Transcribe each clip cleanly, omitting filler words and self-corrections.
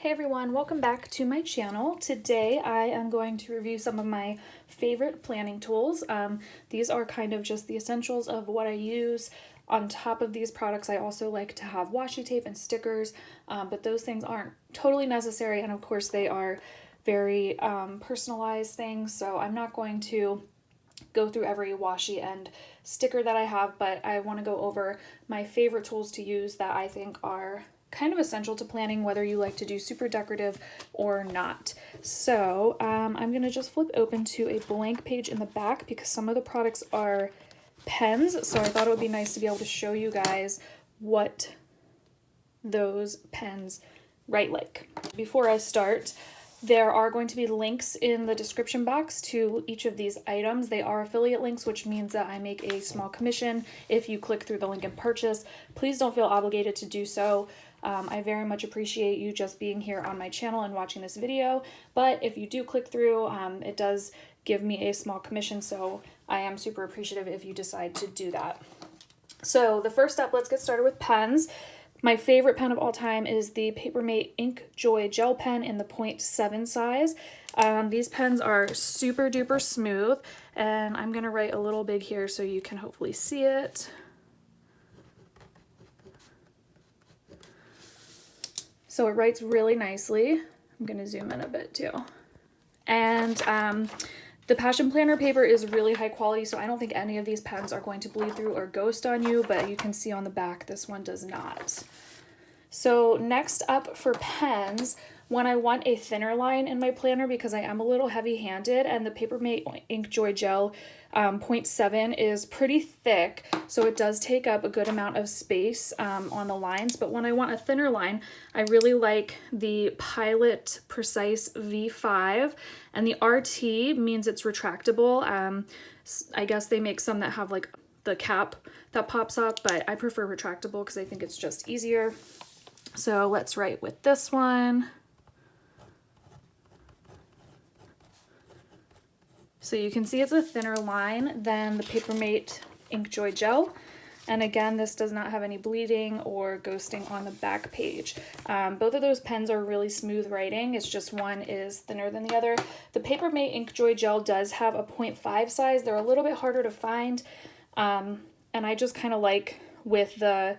Hey everyone, welcome back to my channel. Today I am going to review some of my favorite planning tools. These are kind of just the essentials of what I use. On top of these products, I also like to have washi tape and stickers, but those things aren't totally necessary, and of course they are very personalized things, so I'm not going to go through every washi and sticker that I have, but I want to go over my favorite tools to use that I think are kind of essential to planning, whether you like to do super decorative or not. So I'm going to just flip open to a blank page in the back because some of the products are pens, so I thought it would be nice to be able to show you guys what those pens write like. Before I start, there are going to be links in the description box to each of these items. They are affiliate links, which means that I make a small commission if you click through the link and purchase. Please don't feel obligated to do so. I very much appreciate you just being here on my channel and watching this video, but if you do click through, it does give me a small commission, so I am super appreciative if you decide to do that. So the first step, let's get started with pens. My favorite pen of all time is the Papermate Ink Joy Gel Pen in the 0.7 size. These pens are super duper smooth, and I'm going to write a little big here so you can hopefully see it. So it writes really nicely. I'm going to zoom in a bit too. And the Passion Planner paper is really high quality, so I don't think any of these pens are going to bleed through or ghost on you, but you can see on the back this one does not. So next up for pens, when I want a thinner line in my planner because I am a little heavy-handed, and the Papermate Ink Joy Gel 0.7 is pretty thick, so it does take up a good amount of space on the lines. But when I want a thinner line, I really like the Pilot Precise V5, and the RT means it's retractable. I guess they make some that have like the cap that pops up, but I prefer retractable because I think it's just easier. So let's write with this one. So you can see it's a thinner line than the Papermate Ink Joy Gel. And again, this does not have any bleeding or ghosting on the back page. Both of those pens are really smooth writing. It's just one is thinner than the other. The Papermate Ink Joy Gel does have a 0.5 size. They're a little bit harder to find. And I just kind of like with the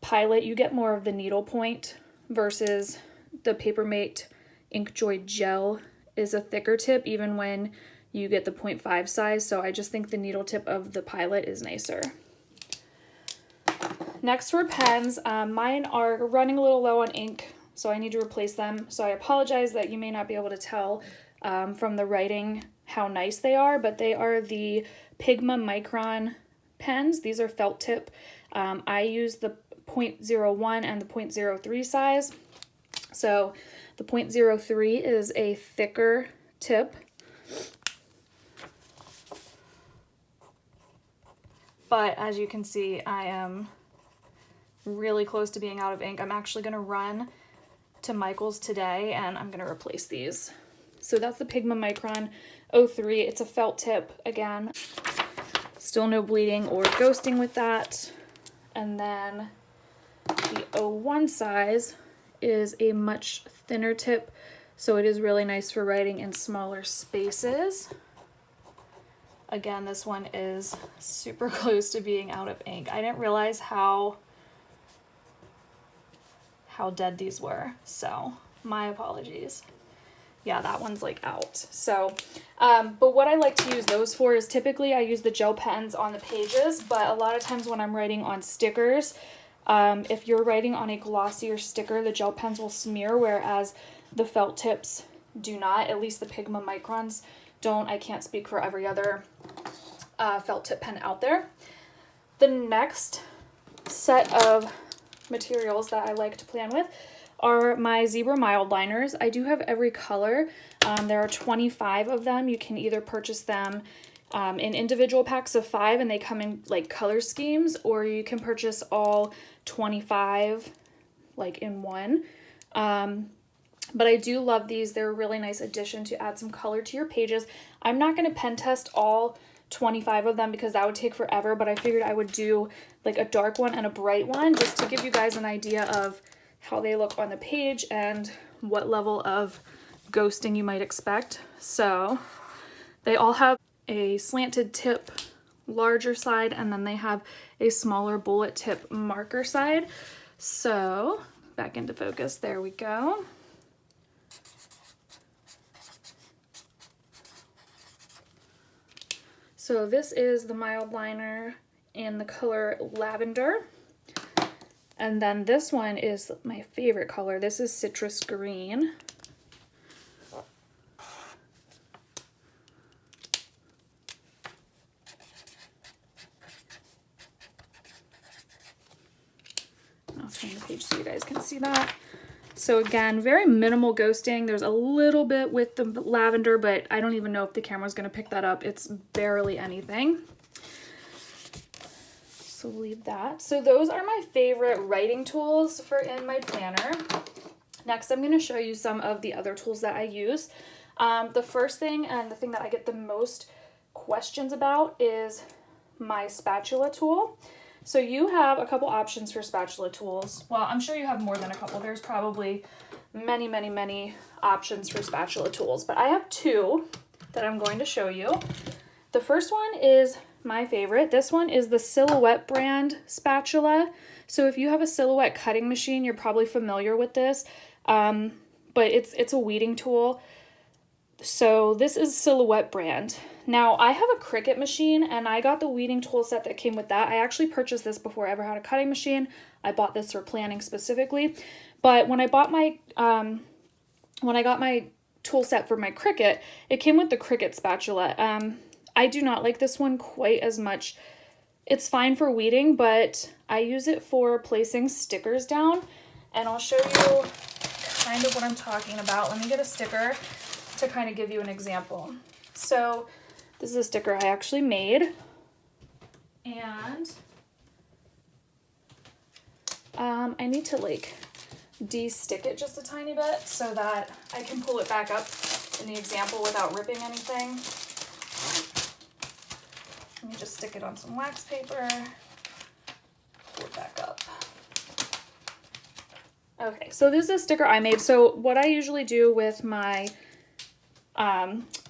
Pilot, you get more of the needle point versus the Papermate Ink Joy Gel is a thicker tip even when you get the 0.5 size, so I just think the needle tip of the Pilot is nicer. Next for pens, mine are running a little low on ink, so I need to replace them. So I apologize that you may not be able to tell from the writing how nice they are, but they are the Pigma Micron pens. These are felt tip. I use the 0.01 and the 0.03 size. So the 0.03 is a thicker tip. But as you can see, I am really close to being out of ink. I'm actually going to run to Michael's today and I'm going to replace these. So that's the Pigma Micron 03. It's a felt tip again. Still no bleeding or ghosting with that. And then the 01 size is a much thinner tip, so it is really nice for writing in smaller spaces. Again, this one is super close to being out of ink. I didn't realize how dead these were, so my apologies. Yeah, that one's like out. So, but what I like to use those for is typically I use the gel pens on the pages, but a lot of times when I'm writing on stickers, if you're writing on a glossier sticker, the gel pens will smear, whereas the felt tips do not. At least the Pigma Microns don't. I can't speak for every other felt tip pen out there. The next set of materials that I like to plan with are my Zebra Mild liners. I do have every color. There are 25 of them. You can either purchase them in individual packs of 5 and they come in like color schemes, or you can purchase all 25 like in one. But I do love these. They're a really nice addition to add some color to your pages. I'm not going to pen test all 25 of them because that would take forever, but I figured I would do like a dark one and a bright one just to give you guys an idea of how they look on the page and what level of ghosting you might expect. So they all have a slanted tip larger side, and then they have a smaller bullet tip marker side. So back into focus, there we go. So this is the mild liner in the color Lavender. And then this one is my favorite color. This is Citrus Green. I'll turn the page so you guys can see that. So again, very minimal ghosting. There's a little bit with the lavender, but I don't even know if the camera's gonna pick that up. It's barely anything. So we'll leave that. So those are my favorite writing tools for in my planner. Next, I'm gonna show you some of the other tools that I use. The first thing, and the thing that I get the most questions about, is my spatula tool. So you have a couple options for spatula tools. Well, I'm sure you have more than a couple. There's probably many, many, many options for spatula tools, but I have two that I'm going to show you. The first one is my favorite. This one is the Silhouette brand spatula. So if you have a Silhouette cutting machine, you're probably familiar with this, but it's a weeding tool. So this is Silhouette brand. Now I have a Cricut machine, and I got the weeding tool set that came with that. I actually purchased this before I ever had a cutting machine. I bought this for planning specifically. But when I bought my, when I got my tool set for my Cricut, it came with the Cricut spatula. I do not like this one quite as much. It's fine for weeding, but I use it for placing stickers down, and I'll show you kind of what I'm talking about. Let me get a sticker to kind of give you an example. So this is a sticker I actually made, and I need to like de-stick it just a tiny bit so that I can pull it back up in the example without ripping anything. Let me just stick it on some wax paper, pull it back up. Okay, so this is a sticker I made. So what I usually do with my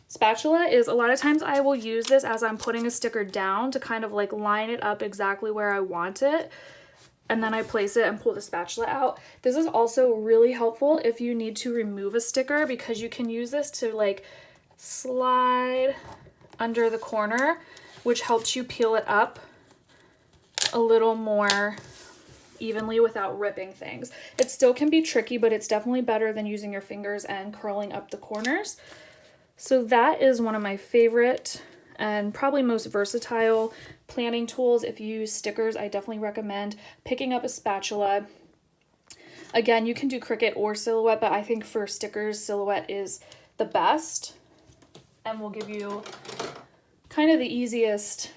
spatula is a lot of times I will use this as I'm putting a sticker down to kind of like line it up exactly where I want it. And then I place it and pull the spatula out. This is also really helpful if you need to remove a sticker, because you can use this to like slide under the corner, which helps you peel it up a little more evenly without ripping things. It still can be tricky, but it's definitely better than using your fingers and curling up the corners. So that is one of my favorite and probably most versatile planning tools. If you use stickers, I definitely recommend picking up a spatula. Again, you can do Cricut or Silhouette, but I think for stickers, Silhouette is the best and will give you kind of the easiest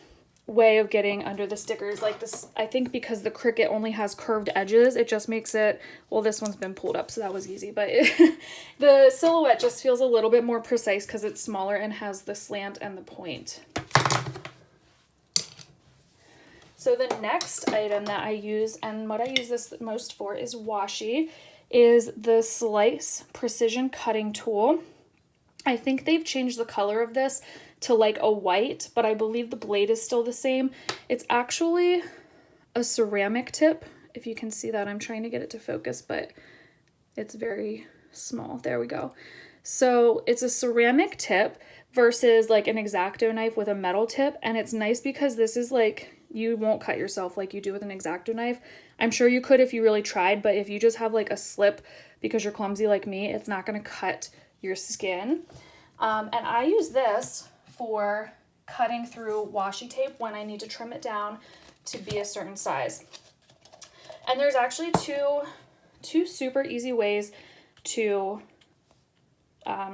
way of getting under the stickers. Like this, I think because the Cricut only has curved edges, it just makes it, well, this one's been pulled up, so that was easy, but the Silhouette just feels a little bit more precise because it's smaller and has the slant and the point. So the next item that I use, and what I use this most for, is washi, is the Slice Precision Cutting Tool. I think they've changed the color of this to like a white, but I believe the blade is still the same. It's actually a ceramic tip. If you can see that, I'm trying to get it to focus, but it's very small. There we go. So it's a ceramic tip versus like an X-Acto knife with a metal tip. And it's nice because this is like, you won't cut yourself like you do with an X-Acto knife. I'm sure you could if you really tried, but if you just have like a slip because you're clumsy like me, it's not going to cut your skin. And I use this for cutting through washi tape when I need to trim it down to be a certain size. And there's actually two super easy ways to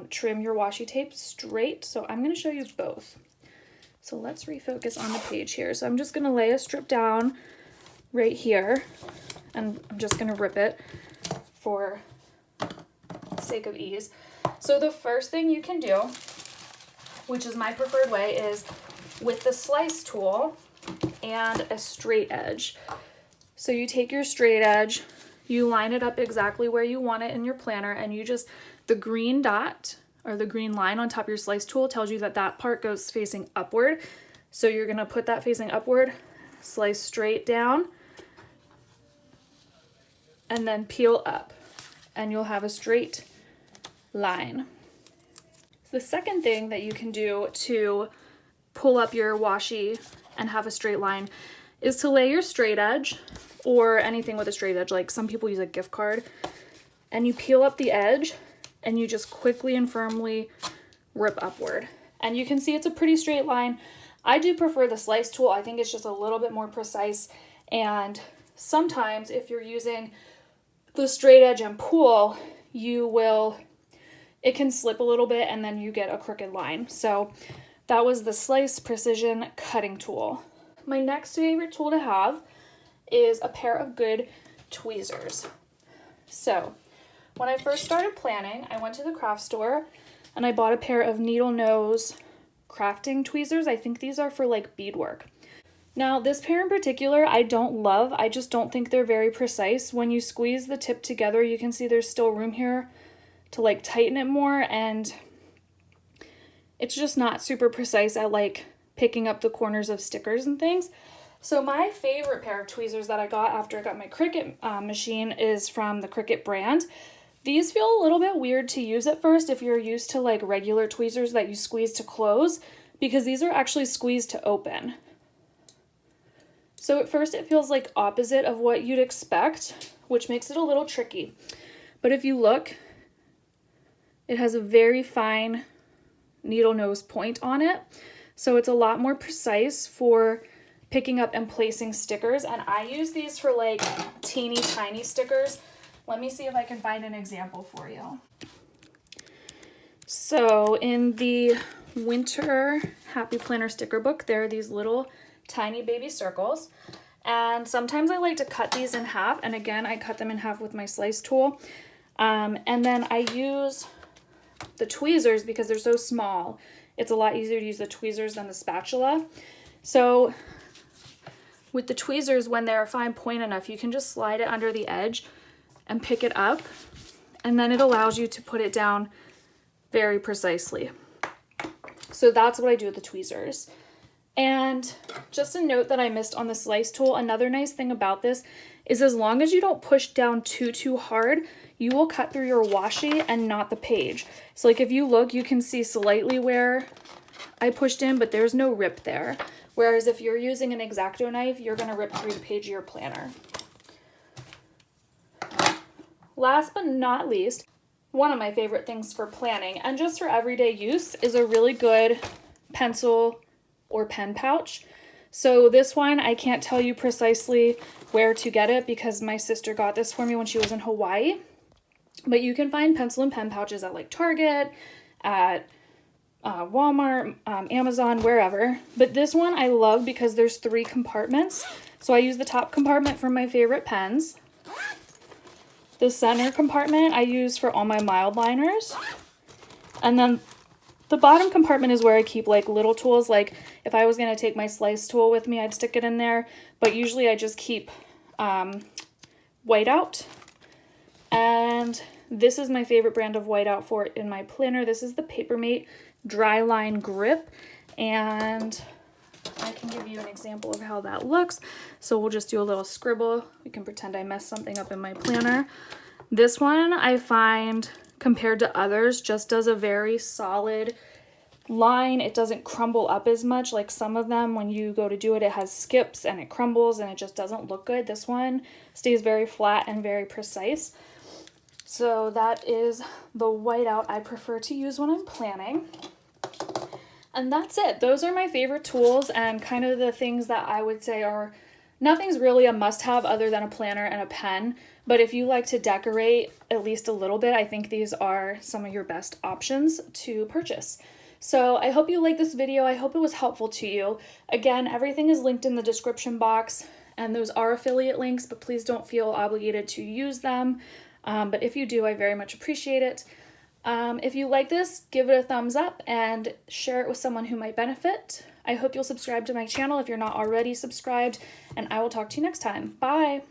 trim your washi tape straight. So I'm going to show you both. So let's refocus on the page here. So I'm just going to lay a strip down right here, and I'm just going to rip it for the sake of ease. So the first thing you can do, which is my preferred way, is with the slice tool and a straight edge. So you take your straight edge, You line it up exactly where you want it in your planner, and you just, the green dot or the green line on top of your slice tool tells you that that part goes facing upward. So you're gonna put that facing upward, slice straight down, and then peel up, and you'll have a straight line. The second thing that you can do to pull up your washi and have a straight line is to lay your straight edge, or anything with a straight edge, like some people use a gift card, and you peel up the edge and you just quickly and firmly rip upward. And you can see it's a pretty straight line. I do prefer the slice tool. I think it's just a little bit more precise, and sometimes if you're using the straight edge and pull, it can slip a little bit and then you get a crooked line. So that was the Slice Precision Cutting Tool. My next favorite tool to have is a pair of good tweezers. So when I first started planning, I went to the craft store and I bought a pair of needle nose crafting tweezers. I think these are for like beadwork. Now this pair in particular I don't love. I just don't think they're very precise. When you squeeze the tip together, you can see there's still room here to like tighten it more, and it's just not super precise at like picking up the corners of stickers and things. So my favorite pair of tweezers that I got after I got my Cricut machine is from the Cricut brand. These feel a little bit weird to use at first if you're used to like regular tweezers that you squeeze to close, because these are actually squeezed to open. So at first it feels like opposite of what you'd expect, which makes it a little tricky. But if you look, it has a very fine needle nose point on it. So it's a lot more precise for picking up and placing stickers. And I use these for like teeny tiny stickers. Let me see if I can find an example for you. So in the Winter Happy Planner sticker book, there are these little tiny baby circles. And sometimes I like to cut these in half. And again, I cut them in half with my slice tool. And then I use the tweezers because they're so small. It's a lot easier to use the tweezers than the spatula. So with the tweezers, when they're a fine point enough, you can just slide it under the edge and pick it up, and then it allows you to put it down very precisely. So that's what I do with the tweezers. And just a note that I missed on the slice tool, another nice thing about this is as long as you don't push down too hard, you will cut through your washi and not the page. So like if you look, you can see slightly where I pushed in, but there's no rip there. Whereas if you're using an X-Acto knife, you're gonna rip through the page of your planner. Last but not least, one of my favorite things for planning and just for everyday use is a really good pencil or pen pouch. So this one, I can't tell you precisely where to get it because my sister got this for me when she was in Hawaii. But you can find pencil and pen pouches at like Target, at Walmart, Amazon, wherever. But this one I love because there's 3 compartments. So I use the top compartment for my favorite pens. The center compartment I use for all my mild liners. And then the bottom compartment is where I keep like little tools. Like if I was going to take my slice tool with me, I'd stick it in there. But usually I just keep whiteout. And this is my favorite brand of whiteout for in my planner. This is the Papermate Dry Line Grip. And I can give you an example of how that looks. So we'll just do a little scribble. We can pretend I messed something up in my planner. This one I find compared to others just does a very solid line. It doesn't crumble up as much like some of them. When you go to do it, it has skips and it crumbles and it just doesn't look good. This one stays very flat and very precise. So that is the whiteout I prefer to use when I'm planning. And that's it. Those are my favorite tools and kind of the things that I would say are, nothing's really a must-have other than a planner and a pen. But if you like to decorate at least a little bit, I think these are some of your best options to purchase. So I hope you liked this video. I hope it was helpful to you. Again, everything is linked in the description box and those are affiliate links, but please don't feel obligated to use them. But if you do, I very much appreciate it. If you like this, give it a thumbs up and share it with someone who might benefit. I hope you'll subscribe to my channel if you're not already subscribed, and I will talk to you next time. Bye!